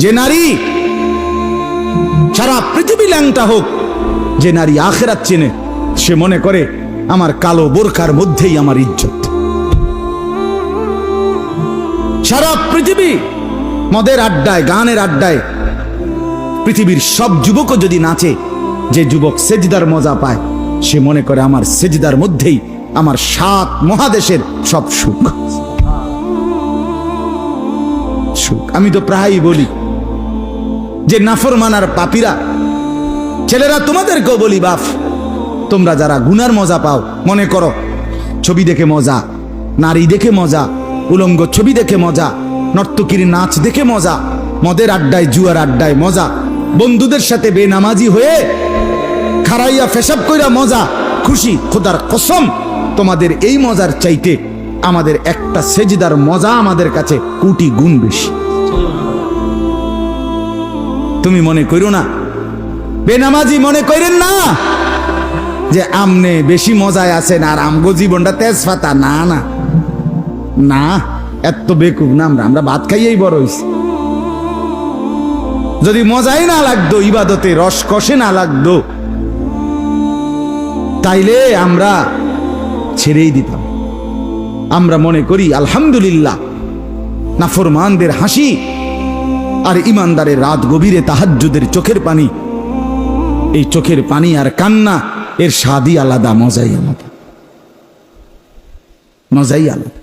যে নারী সারা পৃথিবী ল্যাংটা হোক, যে নারী আখিরাত চেনে, সে মনে করে আমার কালো বোরকার মধ্যেই আমার ইজ্জত। সারা পৃথিবী মদের আড্ডায়, গানের আড্ডায় পৃথিবীর সব যুবকও যদি নাচে, যে যুবক সেজদার মজা পায়, সে মনে করে আমার সেজদার মধ্যেই আমার 7 মহাদেশের সব সুখ। আমি তো প্রায়ই বলি যে নাফরমানার পাপীরা, ছেলেরা তোমাদেরকেও বলি, বাপ তোমরা যারা গুনার মজা পাও, মনে করো ছবি দেখে মজা, নারী দেখে মজা, উলঙ্গ ছবি দেখে মজা, নর্তকীর নাচ দেখে মজা, মদের আড্ডায় জুয়ার আড্ডায় মজা, বন্ধুদের সাথে বেনামাজি হয়ে খারাইয়া পেশাব কইরা মজা, খুশি। খোদার কসম, তোমাদের এই মজার চাইতে আমাদের একটা সেজদার মজা আমাদের কাছে কোটি গুণ বেশি। তুমি মনে করো না, বেনামাজি মনে করেন না যে আমনে বেশি মজায় আছেন আর আমগো জীবনটা তেজপাতা। না না না, এত বেকুব না আমরা। আমরা ভাত খাইয়েই বড় হইছি। যদি মজাই না লাগতো, ইবাদতে রস কষে না লাগতো, তাইলে আমরা ছেড়েই দিতাম। আমরা মনে করি আলহামদুলিল্লাহ, নাফরমানদের হাসি আর ইমানদারের রাত গভীরে তাহাজ্জুদের চোখের পানি, এই চোখের পানি আর কান্না, এর স্বাদই আলাদা, মজাই আলাদা, মজাই আলাদা।